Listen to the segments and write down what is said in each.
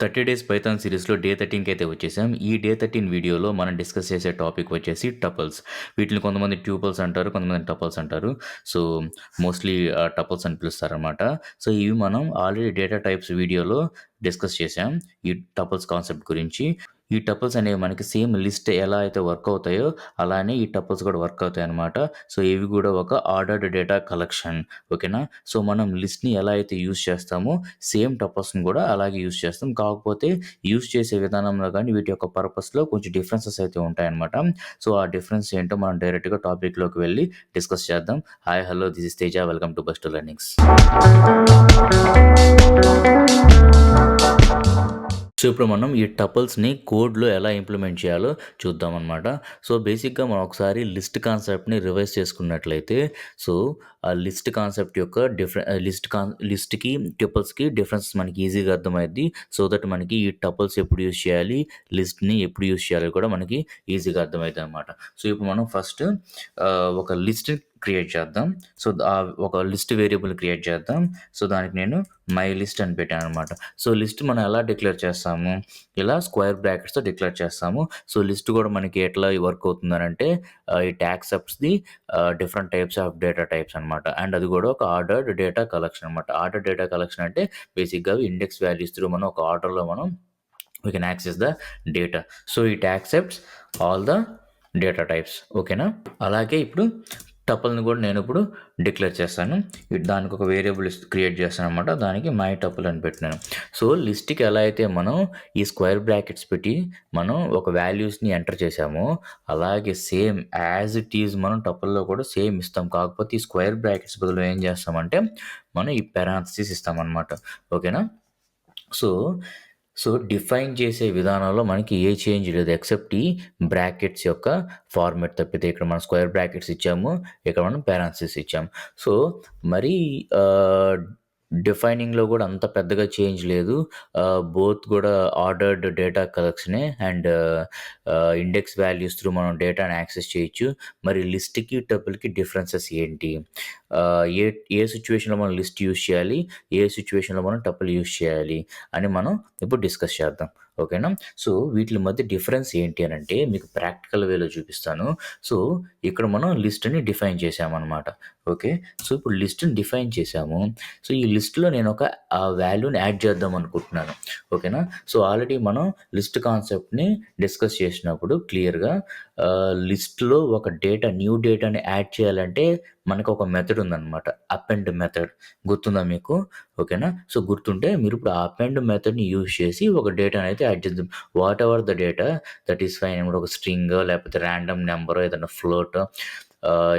30 days Python సిరీస్‌లో day 13కి అయితే వచ్చేసాం. ఈ డే 13 వీడియోలో మనం డిస్కస్ చేసే టాపిక్ వచ్చేసి టపుల్స్. వీటిని కొంతమంది ట్యూపుల్స్ అంటారు. కొంతమంది టపుల్స్ అంటారు. సో, మోస్ట్‌లీ టపుల్స్ అని పిలుస్తారనమాట. సో, ఇవి మనం ఆల్రెడీ డేటా టైప్స్ వీడియోలో డిస్కస్ చేసాం. ఈ టపుల్స్ కాన్సెప్ట్ గురించి. ఈ టపుల్స్ అనేవి మనకి సేమ్ లిస్ట్ ఎలా అయితే వర్క్ అవుతాయో, అలానే ఈ టపుల్స్ కూడా వర్క్ అవుతాయన్నమాట. సో, ఇవి కూడా ఒక ఆర్డర్డ్ డేటా కలెక్షన్. ఓకేనా? సో, మనం లిస్ట్‌ని ఎలా అయితే యూజ్ చేస్తామో, సేమ్ టపుల్స్‌ని కూడా అలాగే యూజ్ చేస్తాం. కాకపోతే యూజ్ చేసే విధానంలో గానీ, వీటి యొక్క పర్పస్‌లో కొంచెం డిఫరెన్సెస్ అయితే ఉంటాయన్నమాట. సో, ఆ డిఫరెన్స్ ఏంటో మనం డైరెక్ట్‌గా టాపిక్‌లోకి వెళ్ళి డిస్కస్ చేద్దాం. Hi! Hello! This is Teja. Welcome to best learnings. So, ఇప్పుడు మనం ఈ టపుల్స్‌ని కోడ్‌లో ఎలా ఇంప్లిమెంట్ చేయాలో చూద్దామనమాట. సో, బేసిక్‌గా మనం ఒకసారి లిస్ట్ కాన్సెప్ట్‌ని రివైజ్ చేసుకున్నట్లయితే, సో, ఆ లిస్ట్ కాన్సెప్ట్ యొక్క లిస్ట్‌కి, ట్యుపుల్స్‌కి డిఫరెన్స్ మనకి ఈజీగా అర్థమైద్ది. సో దట్ మనకి ఈ టపుల్స్ ఎప్పుడు యూజ్ చేయాలి, లిస్ట్‌ని ఎప్పుడు యూజ్ చేయాలో కూడా మనకి ఈజీగా అర్థమైద్దనమాట. సో, ఇప్పుడు మనం ఫస్ట్ ఒక లిస్ట్ క్రియేట్ చేద్దాం. సో, ఒక లిస్ట్ వేరియబుల్ క్రియేట్ చేద్దాం. సో, దానికి నేను మై లిస్ట్ అని పెట్టాననమాట. సో, లిస్ట్ మనం ఎలా డిక్లేర్ చేస్తాము? ఇలా స్క్వేర్ బ్రాకెట్స్‌తో డిక్లేర్ చేస్తాము. సో, లిస్ట్ కూడా మనకి ఎట్లా వర్క్ అవుతుందనంటే it accepts the different types of data types అనమాట. అండ్ అది కూడా ఒక ఆర్డర్డ్ డేటా కలెక్షన్ అనమాట. ఆర్డర్డ్ డేటా కలెక్షన్ అంటే బేసిక్‌గా ఇండెక్స్ వాల్యూస్ త్రూ మనం ఒక ఆర్డర్‌లో మనం we can access the data. So it accepts all the data types. ఓకేనా? అలాగే ఇప్పుడు టపుల్‌ని కూడా నేను ఇప్పుడు డిక్లేర్ చేస్తాను. దానికి ఒక వేరియబుల్ క్రియేట్ చేస్తాననమాట. దానికి మై టపుల్ అని పెట్టినాను. సో, లిస్ట్‌కి ఎలా అయితే మనం ఈ స్క్వేర్ బ్రాకెట్స్ పెట్టి మనం ఒక వాల్యూస్‌ని ఎంటర్ చేసామో, అలాగే సేమ్ యాజ్ ఇట్ ఈజ్ మనం టపుల్‌లో కూడా సేమ్ ఇస్తాం. కాకపోతే ఈ స్క్వేర్ బ్రాకెట్స్ బదులు ఏం చేస్తామంటే మనం ఈ పారాంథసిస్ ఇస్తామనమాట. ఓకేనా? సో, డిఫైన్ చేసే విధానంలో మనకి ఏ చేంజ్ లేదు. ఎక్సెప్ట్ ఈ బ్రాకెట్స్ యొక్క ఫార్మాట్ తప్పితే. ఇక్కడ మనం స్క్వేర్ బ్రాకెట్స్ ఇచ్చాము. ఇక్కడ మనం పారాంథసిస్ ఇచ్చాము. సో, మరీ డిఫైనింగ్‌లో కూడా అంత పెద్దగా చేంజ్ లేదు. బోత్ కూడా ఆర్డర్డ్ డేటా కలెక్షనే అండ్ ఇండెక్స్ వాల్యూస్ త్రూ మనం డేటాని యాక్సెస్ చేయొచ్చు. మరి లిస్ట్‌కి, టపుల్‌కి డిఫరెన్సెస్ ఏంటి? ఏ ఏ సిట్యుయేషన్‌లో మనం లిస్ట్ యూజ్ చేయాలి? ఏ సిట్యుయేషన్‌లో మనం టపుల్ యూజ్ చేయాలి? అని మనం ఇప్పుడు డిస్కస్ చేద్దాం. ఓకేనా? సో, వీటిల మధ్య డిఫరెన్స్ ఏంటి అనంటే మీకు ప్రాక్టికల్ వేలో చూపిస్తాను. సో, ఇక్కడ మనం లిస్ట్‌ని డిఫైన్ చేశామనమాట. ఓకే. సో, ఇప్పుడు లిస్ట్‌ని డిఫైన్ చేశాము. సో, ఈ లిస్ట్‌లో నేను ఒక వాల్యూని యాడ్ చేద్దాం అనుకుంటున్నాను. ఓకేనా? సో, ఆల్రెడీ మనం లిస్ట్ కాన్సెప్ట్‌ని డిస్కస్ చేసినప్పుడు క్లియర్‌గా లిస్ట్‌లో ఒక న్యూ డేటాని యాడ్ చేయాలంటే మనకు ఒక మెథడ్ ఉందనమాట. అపెండ్ మెథడ్ గుర్తుందా మీకు? ఓకేనా? సో, గుర్తుంటే మీరు ఇప్పుడు ఆ అపెండ్ మెథడ్‌ని యూజ్ చేసి ఒక డేటాని అయితే యాడ్ చేద్దాం. Whatever the data that is fine. ఇప్పుడు ఒక స్ట్రింగో లేకపోతే రాండమ్ నంబరో ఏదైనా ఫ్లోటో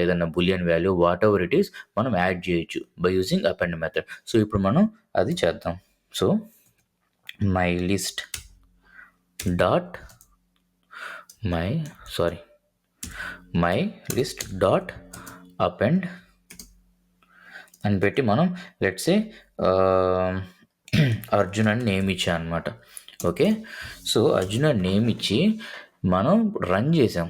ఏదైనా Boolean value whatever it is మనం యాడ్ చేయొచ్చు by using append method. So, ఇప్పుడు మనం అది చేద్దాం. So, my list dot my sorry my list dot append అని పెట్టి మనం లెట్స్ సే అర్జున్ అని నేమ్ ఇచ్చా అనమాట. ఓకే. సో, అర్జున్ అని నేమ్ ఇచ్చి మనం రన్ చేసాం.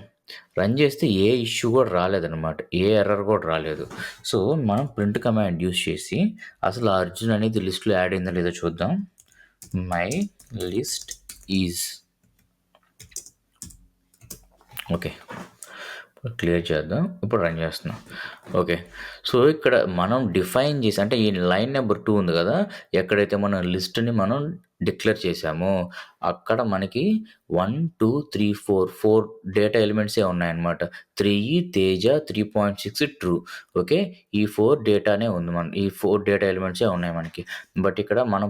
రన్ చేస్తే ఏ ఇష్యూ కూడా రాలేదనమాట. ఏ ఎర్రర్ కూడా రాలేదు. సో, మనం ప్రింట్ కమాండ్ యూజ్ చేసి అసలు ఆ అర్జున్ అనేది లిస్ట్‌లో యాడ్ అయిందో లేదో చూద్దాం. My list is okay. Clear చేద్దాం. ఇప్పుడు రన్ చేస్తున్నాం. ఓకే. సో, ఇక్కడ మనం డిఫైన్ చేసి అంటే ఈ లైన్ నెంబర్ 2 ఉంది కదా! ఎక్కడైతే మనం లిస్ట్‌ని మనం డిక్లేర్ చేసామో అక్కడ మనకి 1, 2, 3, 4 డేటా ఎలిమెంట్సే ఉన్నాయన్నమాట. 3 తేజ, 3.6 ట్రూ. ఓకే. ఈ 4 డేటానే ఉంది ఈ 4 డేటా ఎలిమెంట్సే ఉన్నాయి మనకి. బట్ ఇక్కడ మనం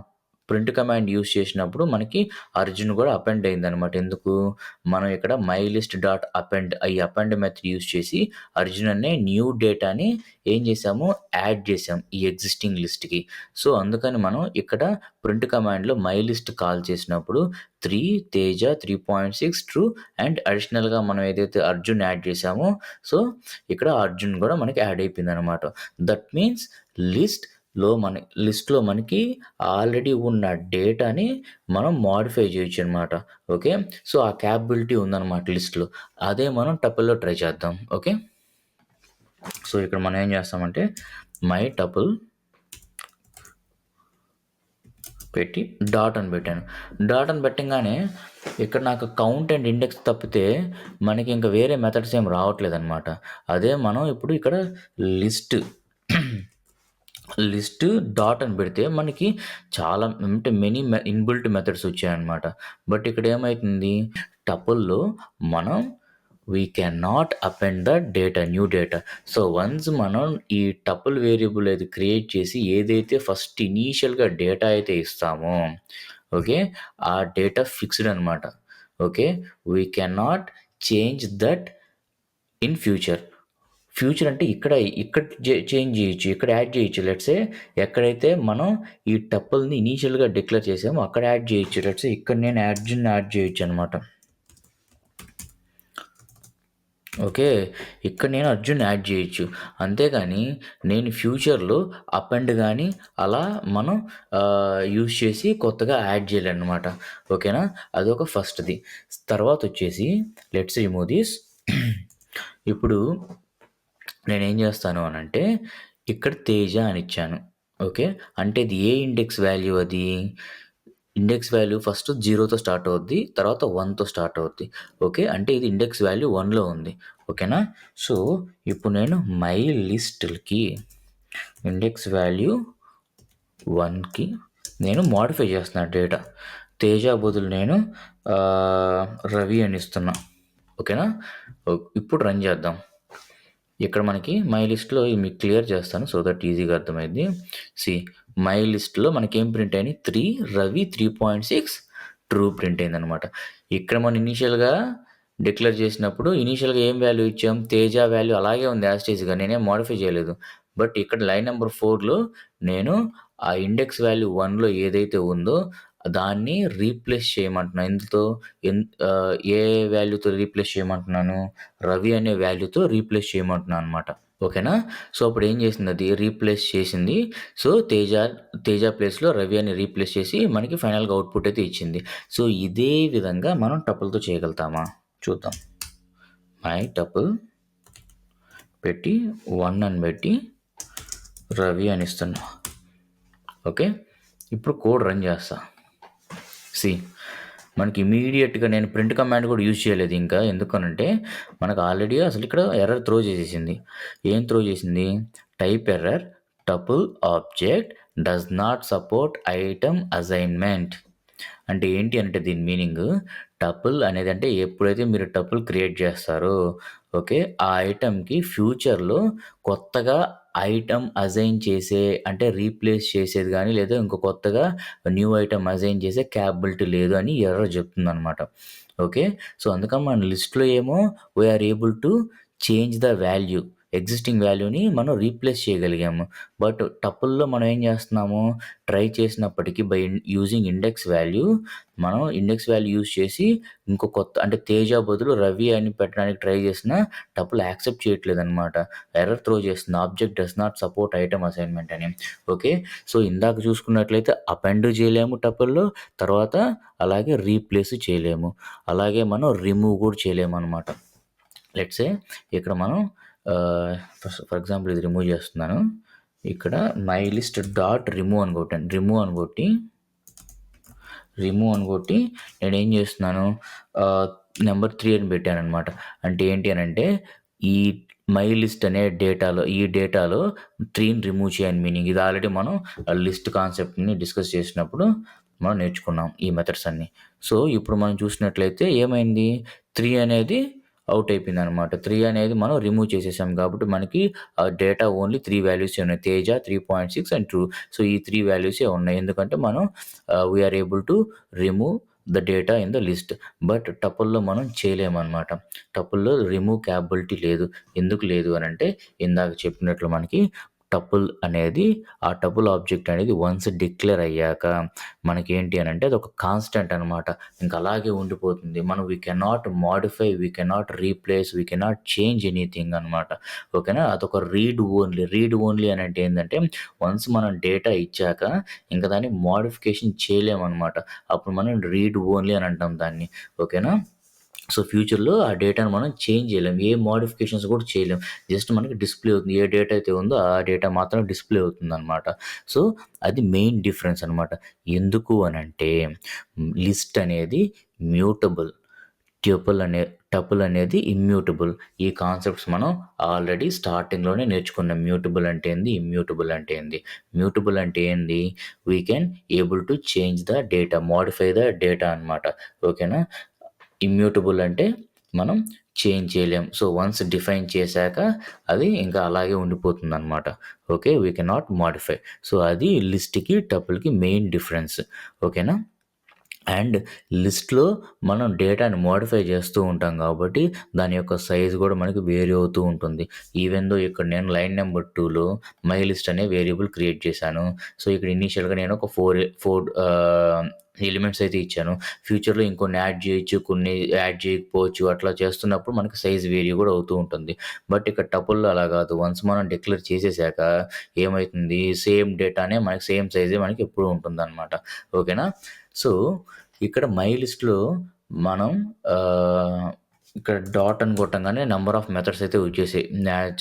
ప్రింట్ కమాండ్ యూజ్ చేసినప్పుడు మనకి అర్జున్ కూడా అపెండ్ అయిందనమాట. ఎందుకు? మనం ఇక్కడ మై లిస్ట్ డాట్ అపెండ్ ఈ అపెండ్ మెథడ్ యూజ్ చేసి అర్జున్ అనే న్యూ డేటాని ఏం చేసాము? యాడ్ చేసాం ఈ ఎగ్జిస్టింగ్ లిస్ట్‌కి. సో, అందుకని మనం ఇక్కడ ప్రింట్ కమాండ్‌లో మై లిస్ట్ కాల్ చేసినప్పుడు 3 తేజ, 3.6 ట్రూ అండ్ అడిషనల్‌గా మనం ఏదైతే అర్జున్ యాడ్ చేసామో సో, ఇక్కడ అర్జున్ కూడా మనకి యాడ్ అయిపోయిందనమాట. దట్ మీన్స్ లిస్ట్‌లో మనకి ఆల్రెడీ ఉన్న డేటాని మనం మోడిఫై చేయొచ్చనమాట. ఓకే. సో, ఆ క్యాపబిలిటీ ఉందనమాట లిస్ట్‌లో. అదే మనం టపుల్‌లో ట్రై చేద్దాం. ఓకే. సో, ఇక్కడ మనం ఏం చేస్తామంటే మై టపుల్ పెట్టి డాట్ అని పెట్టాను. డాట్ అని పెట్టంగానే ఇక్కడ నాకు కౌంట్ అండ్ ఇండెక్స్ తప్పితే మనకి ఇంకా వేరే మెథడ్స్ ఏం రావట్లేదనమాట. అదే మనం ఇప్పుడు ఇక్కడ లిస్ట్ లిస్ట్ డాట్ అని పెడితే మనకి చాలా అంటే ఇన్‌బిల్ట్ మెథడ్స్ వచ్చాయన్నమాట. బట్ ఇక్కడ ఏమైతుంది, టపుల్‌లో మనం we can not append the data, new data. So, once మనం ఈ టపుల్ వేరియబుల్ అది క్రియేట్ చేసి ఏదైతే ఫస్ట్ ఇనీషియల్‌గా డేటా అయితే ఇస్తామో, ఓకే, ఆ డేటా ఫిక్స్డ్ అనమాట. Okay. We can not change that in future. Future అంటే ఇక్కడ చేంజ్ చేయొచ్చు, ఇక్కడ యాడ్ చేయొచ్చు. లెట్స్ సే ఎక్కడైతే మనం ఈ టపుల్‌ని ఇనీషియల్‌గా డిక్లేర్ చేసామో అక్కడ యాడ్ చేయొచ్చు. లెట్స్ సే ఇక్కడ నేను అర్జున్‌ని యాడ్ చేయొచ్చనమాట. ఓకే. ఇక్కడ నేను అర్జున్ యాడ్ చేయొచ్చు. అంతేగాని నేను ఫ్యూచర్‌లో అపెండ్ గాని అలా మనం యూజ్ చేసి కొత్తగా యాడ్ చేయాలనమాట. ఓకేనా? అదొక ఫస్ట్‌ది. తర్వాతొచ్చేసి లెట్స్ రిమూవ్ దిస్. ఇప్పుడు నేనేం చేస్తాను అనంటే ఇక్కడ తేజ అని ఇచ్చాను. ఓకే. అంటే ఇది ఏ ఇండెక్స్ వాల్యూ అది? ఇండెక్స్ వాల్యూ ఫస్ట్ 0తో స్టార్ట్ అవుద్ది. తర్వాత 1తో స్టార్ట్ అవుద్ది. ఓకే. అంటే ఇది ఇండెక్స్ వాల్యూ 1లో ఉంది. ఓకేనా? సో, ఇప్పుడు నేను మై లిస్ట్‌కి ఇండెక్స్ వాల్యూ 1కి నేను మోడిఫై చేస్తున్నా డేటా. తేజ బదులు నేను రవి అని ఇస్తున్నా. ఓకేనా? ఇప్పుడు రన్ చేద్దాం. ఇక్కడ మనకి మై లిస్ట్‌లో మీకు క్లియర్ చేస్తాను సో దట్ ఈజీగా అర్థమైద్ది. మై లిస్ట్‌లో మనకేం ప్రింట్ అయినాయి 3, రవి 3.6 ట్రూ ప్రింట్ అయిందనమాట. ఇక్కడ మనం ఇనీషియల్‌గా డిక్లేర్ చేసినప్పుడు ఇనీషియల్‌గా ఏం వాల్యూ ఇచ్చాం, తేజ వాల్యూ అలాగే ఉంది యాజ్ ఇట్ ఈస్‌గా, నేనేం మోడిఫై చేయలేదు. బట్ ఇక్కడ లైన్ నంబర్ 4లో నేను ఆ ఇండెక్స్ వాల్యూ 1లో ఏదైతే ఉందో దాన్ని రీప్లేస్ చేయమంటున్నా. ఎందుతో ఏ వాల్యూతో రీప్లేస్ చేయమంటున్నాను, రవి అనే వాల్యూతో రీప్లేస్ చేయమంటున్నాను అనమాట. ఓకేనా? సో, అప్పుడు ఏం చేసింది అది రీప్లేస్ చేసింది. సో, తేజ ప్లేస్‌లో రవి అని రీప్లేస్ చేసి మనకి ఫైనల్‌గా అవుట్‌పుట్ అయితే ఇచ్చింది. సో, ఇదే విధంగా మనం టపుల్‌తో చేయగలుగుతామా? చూద్దాం. మై టపుల్ పెట్టి 1 అని పెట్టి రవి అని ఇస్తున్నా. ఓకే. ఇప్పుడు కోడ్ రన్ చేస్తా. మనకి ఇమ్మీడియేట్‌గా నేను ప్రింట్ కమాండ్ కూడా యూజ్ చేయలేదు ఇంకా. ఎందుకనంటే మనకు ఆల్రెడీ అసలు ఇక్కడ ఎర్రర్ త్రో చేసేసింది. ఏం త్రో చేసింది? Type error tuple object does not support item assignment. అంటే ఏంటి అంటే దీని మీనింగ్, టపుల్ అనేది అంటే ఎప్పుడైతే మీరు టపుల్ క్రియేట్ చేస్తారో, ఓకే, ఆ ఐటెమ్‌కి ఫ్యూచర్‌లో కొత్తగా ఐటెమ్ అసైన్ చేసే అంటే రీప్లేస్ చేసేది గానీ, లేదా ఇంకో కొత్తగా న్యూ ఐటెమ్ అసైన్ చేసే క్యాపబిలిటీ లేదు అని ఎర్రర్ చెప్తుందనమాట. ఓకే. సో, అందుకని మన లిస్ట్‌లో ఏమో we are able to change the value. Existing వాల్యూని మనం రీప్లేస్ చేయగలిగాము. బట్ టపుల్‌లో మనం ఏం చేస్తున్నాము, ట్రై చేసినప్పటికీ బై యూజింగ్ ఇండెక్స్ వాల్యూ, మనం ఇండెక్స్ వాల్యూ యూజ్ చేసి ఇంకో కొత్త అంటే తేజ బదులు రవి అని పెట్టడానికి ట్రై చేసినా టపుల్ యాక్సెప్ట్ చేయట్లేదనమాట. ఎర్రర్ త్రో చేస్తుంది. Object does not support item assignment అని. ఓకే. సో, ఇందాక చూసుకున్నట్లయితే అపెండ్ చేయలేము టపుల్‌లో. తర్వాత అలాగే రీప్లేస్ చేయలేము. అలాగే మనం రిమూవ్ కూడా చేయలేమనమాట. లెట్స్ సే ఇక్కడ మనం ఫర్ ఎగ్జాంపుల్ ఇది రిమూవ్ చేస్తున్నాను. ఇక్కడ మై లిస్ట్ డాట్ రిమూవ్ అని కొట్టాను. రిమూవ్ అని కొట్టి నేనేం చేస్తున్నాను, నెంబర్ 3 అని పెట్టాననమాట. అంటే ఏంటి అనంటే ఈ మై లిస్ట్ అనే ఈ డేటాలో 3ని రిమూవ్ చేయని మీనింగ్. ఇది ఆల్రెడీ మనం లిస్ట్ కాన్సెప్ట్‌ని డిస్కస్ చేసినప్పుడు మనం నేర్చుకున్నాం ఈ మెథడ్స్ అన్నీ. సో, ఇప్పుడు మనం చూసినట్లయితే ఏమైంది, 3 అనేది అవుట్ అయిపోయిందనమాట. 3 అనేది మనం రిమూవ్ చేసేసాం కాబట్టి మనకి డేటా ఓన్లీ 3 వాల్యూసే ఉన్నాయి. Teja 3.6 and true. సో, ఈ 3 వాల్యూసే ఉన్నాయి. ఎందుకంటే మనం we are able to remove the data in the list. But టపుల్‌లో మనం చేయలేమనమాట. టపుల్‌లో రిమూవ్ క్యాపబిలిటీ లేదు. ఎందుకు లేదు అనంటే ఇందాక చెప్పినట్లు మనకి టపుల్ అనేది ఆ టపుల్ ఆబ్జెక్ట్ అనేది వన్స్ డిక్లేర్ అయ్యాక మనకేంటి అనంటే అదొక కాన్స్టెంట్ అనమాట. ఇంక అలాగే ఉండిపోతుంది. మనం we cannot modify, we cannot replace, we cannot change anything అనమాట. ఓకేనా? అదొక రీడ్ ఓన్లీ. రీడ్ ఓన్లీ అనంటే ఏందంటే వన్స్ మనం డేటా ఇచ్చాక ఇంక దాన్ని మోడిఫికేషన్ చేయలేమనమాట. అప్పుడు మనం రీడ్ ఓన్లీ అని అంటాం దాన్ని. ఓకేనా? సో, ఫ్యూచర్‌లో ఆ డేటాను మనం చేంజ్ చేయలేం. ఏ మోడిఫికేషన్స్ కూడా చేయలేం. జస్ట్ మనకి డిస్‌ప్లే అవుతుంది. ఏ డేటా అయితే ఉందో ఆ డేటా మాత్రం డిస్‌ప్లే అవుతుందనమాట. సో, అది మెయిన్ డిఫరెన్స్ అనమాట. ఎందుకు అనంటే లిస్ట్ అనేది మ్యూటబుల్. టపుల్ అనేది ఇమ్యూటబుల్. ఈ కాన్సెప్ట్స్ మనం ఆల్రెడీ స్టార్టింగ్‌లోనే నేర్చుకున్నాం. మ్యూటబుల్ అంటే ఏంది? ఇమ్యూటబుల్ అంటే ఏంది? మ్యూటబుల్ అంటే ఏంది? We can able to change the data, modify the data అనమాట. ఓకేనా? ఇమ్యూటబుల్ అంటే మనం చేంజ్ చేయలేం. సో, వన్స్ డిఫైన్ చేశాక అది ఇంకా అలాగే ఉండిపోతుందనమాట. Okay. We cannot modify. So, అది లిస్ట్‌కి, టపుల్‌కి మెయిన్ డిఫరెన్స్. ఓకేనా? అండ్ లిస్ట్‌లో మనం డేటాని మోడిఫై చేస్తూ ఉంటాం కాబట్టి, దాని యొక్క సైజ్ గూడా మనకి వేరీ అవుతూ ఉంటుంది. ఈవెన్ దో ఇక్కడ నేను లైన్ నంబర్ 2లో మై లిస్ట్ అనే వేరియబుల్ క్రియేట్ చేశాను. సో, ఇక్కడ ఇనీషియల్‌గా నేను ఒక 4 ఎలిమెంట్స్ అయితే ఇచ్చాను. ఫ్యూచర్‌లో ఇంకొన్ని యాడ్ చేయొచ్చు, కొన్ని యాడ్ చేయకపోవచ్చు. అట్లా చేస్తున్నప్పుడు మనకి సైజ్ వేరీ గూడా అవుతూ ఉంటుంది. బట్ ఇక్కడ టపుల్‌లో అలా గాదు. వన్స్ మనం డిక్లేర్ చేసేసాక ఏమైతుంది, సేమ్ డేటానే మనకి సేమ్ సైజే మనకి ఎప్పుడూ ఉంటుందనమాట. ఓకేనా? సో, ఇక్కడ మై లిస్ట్‌లో మనం ఇక్కడ డాట్ అని కొట్టంగానే నంబర్ ఆఫ్ మెథడ్స్ అయితే వచ్చేసాయి.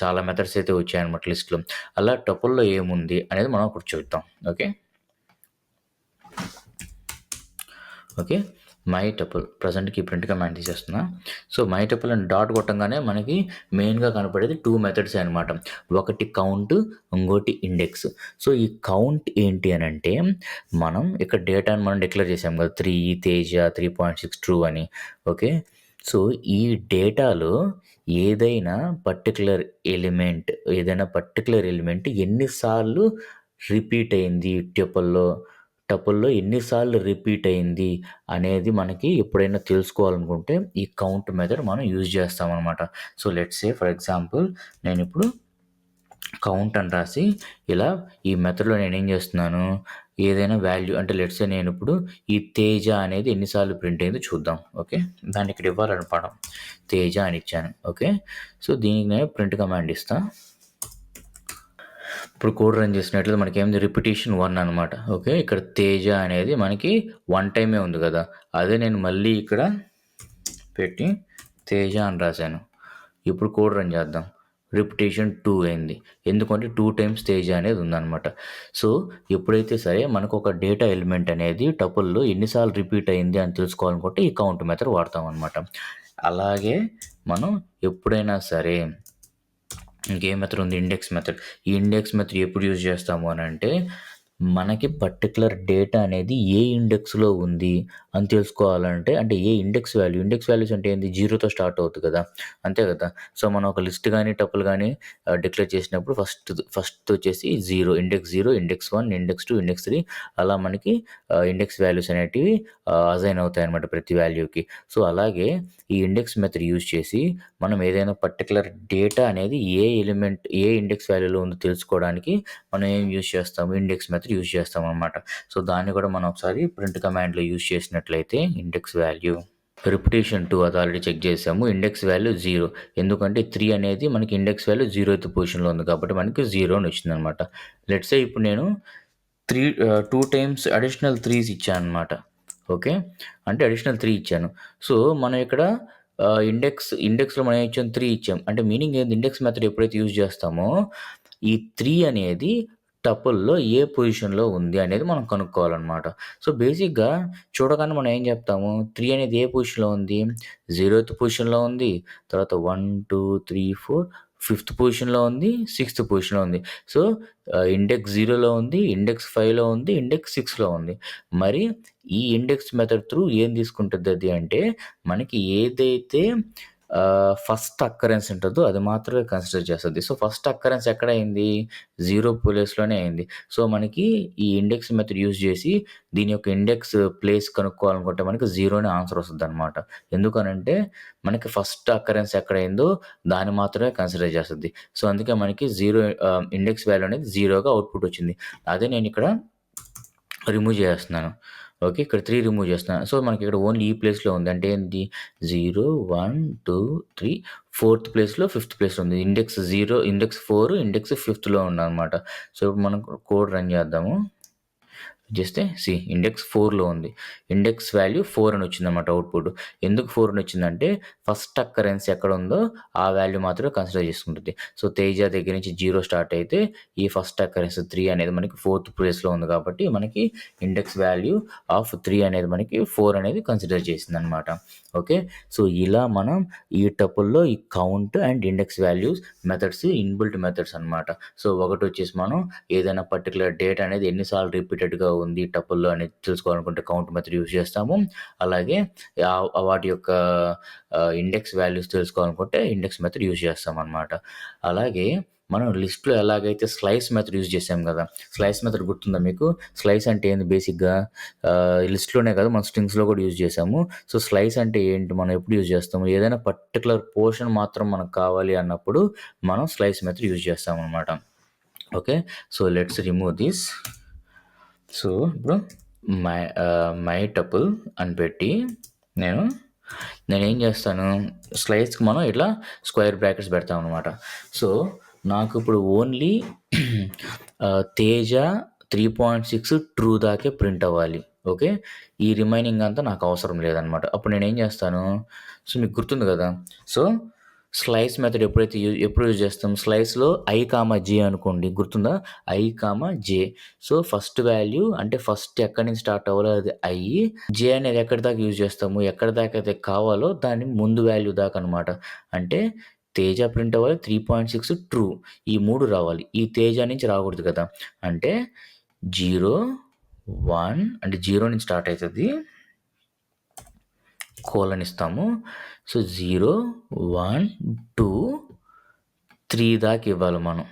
చాలా మెథడ్స్ అయితే వచ్చాయన్నమాట లిస్ట్‌లో. అలా టపుల్‌లో ఏముంది అనేది మనం ఇప్పుడు చూద్దాం. ఓకే. ఓకే. మై టపుల్ ప్రెజెంట్‌కి ప్రింట్ కమాండ్ తీసేస్తున్నా. సో, మై టపుల్ అని డాట్ కొట్టంగానే మనకి మెయిన్‌గా కనపడేది 2 మెథడ్సే అనమాట. ఒకటి కౌంట్, ఇంకోటి ఇండెక్స్. సో, ఈ కౌంట్ ఏంటి అనంటే మనం ఇక్కడ డేటాను మనం డిక్లేర్ చేసాం కదా! 3 తేజ 3.6 ట్రూ అని. ఓకే. సో, ఈ డేటాలో ఏదైనా పర్టిక్యులర్ ఎలిమెంట్ ఎన్ని సార్లు రిపీట్ అయింది టపుల్‌లో ఎన్ని సార్లు రిపీట్ అయింది అనేది మనకి ఎప్పుడైనా తెలుసుకోవాలనుకుంటే ఈ కౌంట్ మెథడ్ మనం యూజ్ చేస్తామనమాట. So, let's say for example నేనిప్పుడు కౌంట్ అని రాసి ఇలా ఈ మెథడ్‌లో నేనేం చేస్తున్నాను, ఏదైనా వాల్యూ అంటే లెట్స్ సే నేనిప్పుడు ఈ తేజ అనేది ఎన్ని సార్లు ప్రింట్ అయిందో చూద్దాం. ఓకే. దాన్ని ఇక్కడ ఇవ్వాలనమాట. తేజ అని ఇచ్చాను. ఓకే. సో, దీనికి నేను ప్రింట్ కమాండ్ ఇస్తా. ఇప్పుడు కోడ్ రన్ చేసినట్లయితే మనకేంది రిపిటీషన్ 1 అనమాట. ఓకే. ఇక్కడ తేజ అనేది మనకి 1 టైమే ఉంది కదా! అదే నేను మళ్ళీ ఇక్కడ పెట్టి తేజ అని రాశాను. ఇప్పుడు కోడ్ రన్ చేద్దాం. రిపిటీషన్ 2 అయింది. ఎందుకంటే 2 టైమ్స్ తేజ అనేది ఉందనమాట. సో, ఎప్పుడైతే సరే మనకొక డేటా ఎలిమెంట్ అనేది టపుల్‌లో ఎన్ని సార్లు రిపీట్ అయింది అని తెలుసుకోవాలనుకుంటే ఈ కౌంట్ మెథడ్ వాడతామనమాట. అలాగే మనం ఎప్పుడైనా సరే ఇంకేం మెథడ్ ఉంది? Index method. ఈ ఇండెక్స్ మెథడ్ ఎప్పుడు యూజ్ చేస్తాము అనంటే, మనకి పర్టిక్యులర్ డేటా అనేది ఏ ఇండెక్స్‌లో ఉంది అని తెలుసుకోవాలంటే, అంటే ఏ ఇండెక్స్ వాల్యూస్ అంటే ఏంది? 0తో స్టార్ట్ అవుద్ది కదా! అంతే కదా! సో, మనం ఒక లిస్ట్ గాని, టపుల్ గాని డిక్లేర్ చేసినప్పుడు ఫస్ట్ వచ్చేసి 0, ఇండెక్స్ 0, ఇండెక్స్ 1, ఇండెక్స్ 2, ఇండెక్స్ 3 అలా మనకి ఇండెక్స్ వాల్యూస్ అనేటివి అసైన్ అవుతాయన్నమాట ప్రతి వాల్యూకి. సో, అలాగే ఈ ఇండెక్స్ మెథడ్ యూజ్ చేసి మనం ఏదైనా పర్టిక్యులర్ డేటా అనేది ఏ ఇండెక్స్ వాల్యూలో ఉందో తెలుసుకోవడానికి మనం ఏం యూజ్ చేస్తాము? ఇండెక్స్ మెథడ్ యూజ్ చేస్తామనమాట. సో, దాన్ని కూడా మనం ఒకసారి ప్రింట్ కమాండ్‌లో యూజ్ చేసినట్లయితే ఇండెక్స్ వాల్యూ రిపిటీషన్ 2 అది ఆల్రెడీ చెక్ చేసాము. ఇండెక్స్ వాల్యూ 0 ఎందుకంటే 3 అనేది మనకి ఇండెక్స్ వాల్యూ 0th పొజిషన్‌లో ఉంది కాబట్టి మనకి 0 అని వచ్చిందనమాట. లెట్స్ సే ఇప్పుడు నేను 2 టైమ్స్ అడిషనల్ 3s ఇచ్చాననమాట. ఓకే. అంటే అడిషనల్ 3 ఇచ్చాను. సో, మనం ఇక్కడ ఇండెక్స్‌లో మనం ఏం ఇచ్చాం? 3 ఇచ్చాం. అంటే మీనింగ్ ఏంది? ఇండెక్స్ మెథడ్ ఎప్పుడైతే యూజ్ చేస్తామో ఈ 3 అనేది టపుల్‌లో ఏ పొజిషన్‌లో ఉంది అనేది మనం కనుక్కోవాలనమాట. సో, బేసిక్‌గా చూడగానే మనం ఏం చెప్తాము? 3 అనేది ఏ పొజిషన్‌లో ఉంది? 0th పొజిషన్‌లో ఉంది. తర్వాత 1, 2, 3, 4 ఫిఫ్త్ పొజిషన్‌లో ఉంది. 6th పొజిషన్‌లో ఉంది. సో, ఇండెక్స్ 0లో ఉంది. ఇండెక్స్ 5లో ఉంది. ఇండెక్స్ 6లో ఉంది. మరి ఈ ఇండెక్స్ మెథడ్ త్రూ ఏం తీసుకుంటదది అంటే, మనకి ఏదైతే ఫస్ట్ అక్కరెన్స్ ఉంటదో అది మాత్రమే కన్సిడర్ చేస్తది. సో, ఫస్ట్ అక్కరెన్స్ ఎక్కడ అయింది? 0 ప్లేస్‌లోనే అయింది. సో, మనకి ఈ ఇండెక్స్ మెథడ్ యూజ్ చేసి దీని యొక్క ఇండెక్స్ ప్లేస్ కనుక్కోవాలనుకుంటే మనకి 0నే ఆన్సర్ వస్తదనమాట. ఎందుకనంటే మనకి ఫస్ట్ అక్కరెన్స్ ఎక్కడయిందో దాన్ని మాత్రమే కన్సిడర్ చేస్తది. సో, అందుకే మనకి ఇండెక్స్ వాల్యూ అనేది 0గా అవుట్‌పుట్ వచ్చింది. అదే నేనిక్కడ రిమూవ్ చేసేస్తున్నాను. ఓకే. ఇక్కడ 3 రిమూవ్ చేస్తున్నాను. సో, మనకిక్కడ ఓన్లీ ఈ ప్లేస్‌లో ఉంది. అంటే ఏంటి 0, 1, 2, 3 ఫోర్త్ ప్లేస్‌లో, ఫిఫ్త్ ప్లేస్‌లో ఉంది. ఇండెక్స్ 0, ఇండెక్స్ 4, ఇండెక్స్ ఫిఫ్త్‌లో ఉందనమాట. సో, ఇప్పుడు మనం కోడ్ రన్ చేద్దాము. చేస్తే ఇండెక్స్ 4లో ఉంది. ఇండెక్స్ వాల్యూ 4 అని వచ్చిందన్నమాట అవుట్‌పుట్. ఎందుకు 4 అని వచ్చిందంటే ఫస్ట్ అక్కరెన్స్ ఎక్కడ ఉందో ఆ వాల్యూ మాత్రమే కన్సిడర్ చేసుకుంటది. సో, తేజ దగ్గర నుంచి 0 స్టార్ట్ అయితే ఈ ఫస్ట్ అక్కరెన్స్ 3 అనేది మనకి 4థ్ ప్లేస్‌లో ఉంది కాబట్టి మనకి ఇండెక్స్ వాల్యూ ఆఫ్ 3 అనేది మనకి 4 అనేది కన్సిడర్ చేసిందన్నమాట. ఓకే. సో, ఇలా మనం ఈ టపుల్‌లో ఈ count and index values methods inbuilt methods అన్నమాట. సో, ఒకటొచ్చేసి మనం ఏదైనా పర్టిక్యులర్ డేట్ అనేది ఎన్ని సార్లు రిపీటెడ్‌గా ఉంది టపుల్‌లో అనేది తెలుసుకోవాలనుకుంటే కౌంట్ మెథడ్ యూజ్ చేస్తాము. అలాగే వాటి యొక్క ఇండెక్స్ వాల్యూస్ తెలుసుకోవాలనుకుంటే ఇండెక్స్ మెథడ్ యూజ్ చేస్తామనమాట. అలాగే మనం లిస్ట్‌లో ఎలాగైతే స్లైస్ మెథడ్ యూజ్ చేసాం గదా! స్లైస్ మెథడ్ గుర్తుందా మీకు? స్లైస్ అంటే ఏంది బేసిక్‌గా లిస్ట్‌లోనే కాదు మనం స్ట్రింగ్స్‌లో కూడా యూజ్ చేసాము. సో, స్లైస్ అంటే ఏంటి? మనం ఎప్పుడు యూజ్ చేస్తాము? ఏదైనా పర్టిక్యులర్ పోర్షన్ మాత్రం మనకు కావాలి అన్నప్పుడు మనం స్లైస్ మెథడ్ యూజ్ చేస్తామనమాట. Okay. So, let's remove this. So, ఇప్పుడు మై టపుల్ అని పెట్టి నేనేం చేస్తాను, స్లైస్‌కి మనం ఇట్లా స్క్వేర్ బ్రాకెట్స్ పెడతామనమాట. సో, నాకు ఇప్పుడు ఓన్లీ తేజ 3.6 ట్రూ దాకే ప్రింట్ అవ్వాలి. ఓకే. ఈ రిమైనింగ్ అంతా నాకు అవసరం లేదనమాట. అప్పుడు నేనేం చేస్తాను, సో, మీకు గుర్తుంది కదా! సో, స్లైస్ మెథడ్ ఎప్పుడు యూజ్ చేస్తాం? స్లైస్‌లో ఐ, జే అనుకోండి. గుర్తుందా? I, J. So, first value అంటే ఫస్ట్ ఎక్కడి నుంచి స్టార్ట్ అవ్వాలో అది ఐ. జే అనేది ఎక్కడి దాకా యూజ్ చేస్తాము? ఎక్కడి దాకా అయితే కావాలో దాని ముందు వాల్యూ దాకా అనమాట. అంటే తేజ ప్రింట్ అవ్వాలి 3.6 ట్రూ. ఈ 3 రావాలి. ఈ తేజ నుంచి రాకూడదు కదా! అంటే 0, 1 అంటే 0 నుంచి స్టార్ట్ అయితది. కోలన్ ఇస్తాము. సో, 0, 1, 2, 3 దాకా ఇవ్వాలి మనం.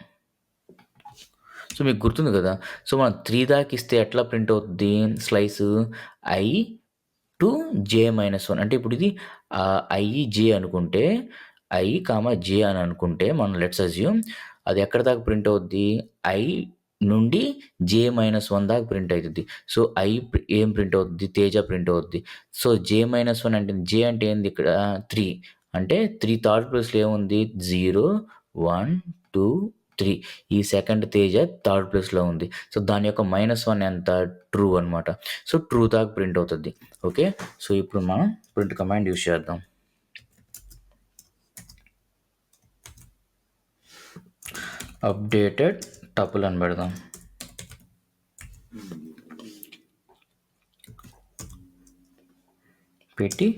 సో, మీకు గుర్తుంది కదా! సో, మనం 3 దాకా ఇస్తే ఎట్లా ప్రింట్ అవుద్ది స్లైసు? ఐ టు జే-1 అంటే ఇప్పుడు ఇది ఐ, జే అనుకుంటే ఐ, జే అని అనుకుంటే మనం లెట్స్ అస్యూమ్ అది ఎక్కడి దాకా ప్రింట్ అవుద్ది? ఐ నుండి జే-1 దాకా ప్రింట్ అయితది. సో, ఏం ప్రింట్ అవుద్ది? తేజ ప్రింట్ అవుద్ది. సో, జే-1 అంటే జే అంటే ఏంది ఇక్కడ 3 అంటే 3 థర్డ్ ప్లేస్‌లో ఏముంది? 0, 1, 2, 3 ఈ సెకండ్ తేజ థర్డ్ ప్లేస్‌లో ఉంది. సో, దాని యొక్క -1 ఎంత? ట్రూ అనమాట. సో, ట్రూ దాకా ప్రింట్ అవుతది. ఓకే. సో, ఇప్పుడు మనం ప్రింట్ కమాండ్ యూజ్ చేద్దాం. అప్డేటెడ్ టపుల్ అని పెడదాం. పెట్టి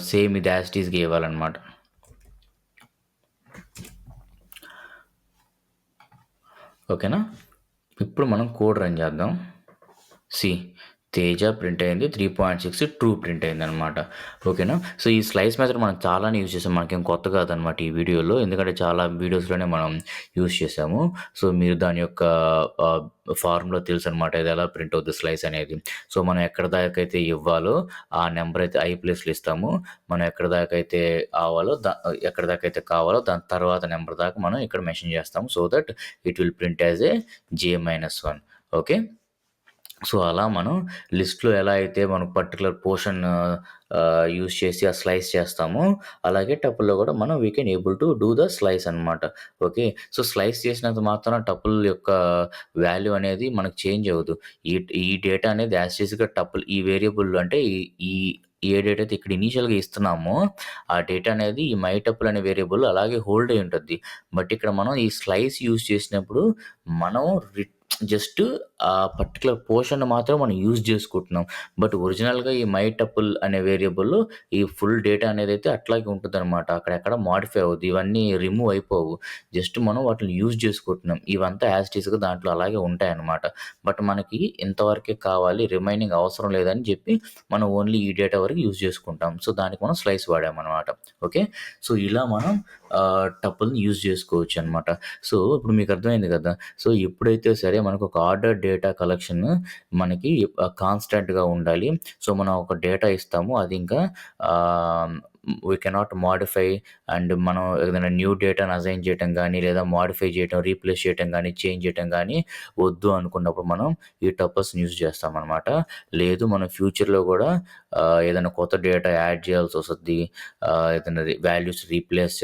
సేమ్ ఇది యాజ్ ఇట్ ఈస్‌గా ఇవ్వాలన్నమాట. ఓకేనా? ఇప్పుడు మనం కోడ్ రన్ చేద్దాం. తేజ ప్రింట్ అయింది. 3.6 ట్రూ ప్రింట్ అయిందనమాట. ఓకేనా? సో, ఈ స్లైస్ మెథడ్ మనం చాలానే యూజ్ చేసాం. మనకేం కొత్త కాదనమాట ఈ వీడియోలో. ఎందుకంటే చాలా వీడియోస్‌లోనే మనం యూజ్ చేసాము. సో, మీరు దాని యొక్క ఫార్ములా తెలుసనమాట. ఇది ఎలా ప్రింట్ అవుద్ది స్లైస్ అనేది. సో, మనం ఎక్కడి దాకైతే ఇవ్వాలో ఆ నెంబర్ అయితే ఐ ప్లేస్‌లో ఇస్తాము. మనం ఎక్కడి దాకైతే ఎక్కడి దాకైతే కావాలో దాని తర్వాత నెంబర్ దాకా మనం ఇక్కడ మెన్షన్ చేస్తాము. So that it will print as a J. Okay. So, అలా మనం లిస్ట్‌లో ఎలా అయితే మనం పర్టిక్యులర్ పోర్షన్ యూజ్ చేసి ఆ స్లైస్ చేస్తామో, అలాగే టపుల్‌లో కూడా మనం we can able to do the slice అనమాట. ఓకే. సో, స్లైస్ చేసినంత మాత్రాన టపుల్ యొక్క వాల్యూ అనేది మనకు చేంజ్ అవ్వదు. ఈ ఈ డేటా అనేది యాజ్ టీజ్‌గా టపుల్ ఈ వేరియబుల్ అంటే ఈ ఈ ఏ డేటా అయితే ఇక్కడ ఇనీషియల్‌గా ఇస్తున్నామో, ఆ డేటా అనేది ఈ మై టపుల్ అనే వేరియబుల్ అలాగే హోల్డ్ అయ్యి ఉంటది. బట్ ఇక్కడ మనం ఈ స్లైస్ యూజ్ చేసినప్పుడు మనం జస్ట్ ఆ పర్టిక్యులర్ పోర్షన్‌ని మాత్రం మనం యూజ్ చేసుకుంటున్నాం. బట్ ఒరిజినల్‌గా ఈ మై టపుల్ అనే వేరియబుల్‌లో ఈ ఫుల్ డేటా అనేదైతే అట్లాగే ఉంటదనమాట. అక్కడెక్కడ మోడిఫై అవ్వదు. ఇవన్నీ రిమూవ్ అయిపోవు. జస్ట్ మనం వాటిని యూజ్ చేసుకుంటున్నాం. ఇవంతా యాజ్ ఇట్ ఈస్‌గా దాంట్లో అలాగే ఉంటాయన్నమాట. బట్ మనకి ఇంతవరకే కావాలి రిమైనింగ్ అవసరం లేదని చెప్పి మనం ఓన్లీ ఈ డేటా వరకు యూజ్ చేసుకుంటాం. సో, దానికి మనం స్లైస్ వాడామనమాట. ఓకే. సో, ఇలా మనం టపుల్‌ని యూజ్ చేసుకోవచ్చనమాట. సో, ఇప్పుడు మీకు అర్థమైంది కదా! సో, ఎప్పుడైతే సరే మనకు ఒక ఆర్డర్ డేటా కలెక్షన్ మనకి కాన్స్టెంట్‌గా ఉండాలి. సో, మనం ఒక డేటా ఇస్తాము. అది ఇంకా వీ కెనాట్ మోడిఫై అండ్ మనం ఏదైనా న్యూ డేటాను అసైన్ చేయటం గానీ, లేదా మోడిఫై చేయటం, రీప్లేస్ చేయటం గానీ, చేంజ్ చేయటం గానీ వద్దు అనుకున్నప్పుడు మనం ఈ టపుల్స్‌ని యూజ్ చేస్తామనమాట. లేదు మనం ఫ్యూచర్‌లో కూడా ఏదైనా కొత్త డేటా యాడ్ చేయాల్సొస్తది. ఏదైనా వాల్యూస్ రీప్లేస్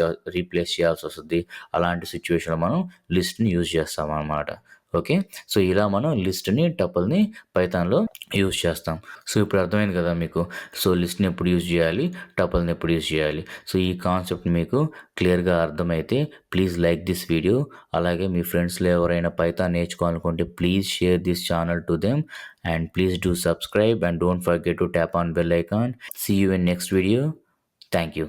చేయాల్సొస్తది. అలాంటి సిట్యుయేషన్‌లో మనం లిస్ట్‌ని యూజ్ చేస్తామనమాట. ఓకే. సో, ఇలా మనం లిస్ట్‌ని, టపుల్‌ని పైథాన్‌లో యూజ్ చేస్తాం. సో, ఇప్పుడు అర్థమైంది కదా మీకు. సో, లిస్ట్‌ని ఎప్పుడు యూజ్ చేయాలి, టపుల్‌ని ఎప్పుడు యూజ్ చేయాలి. సో, ఈ కాన్సెప్ట్ మీకు క్లియర్‌గా అర్థమైతే ప్లీజ్ లైక్ దిస్ వీడియో. అలాగే మీ ఫ్రెండ్స్‌లో ఎవరైనా పైథాన్ నేర్చుకోవాలనుకుంటే please share this channel to them and please do subscribe and don't forget to tap on bell icon. See you in next video. Thank you.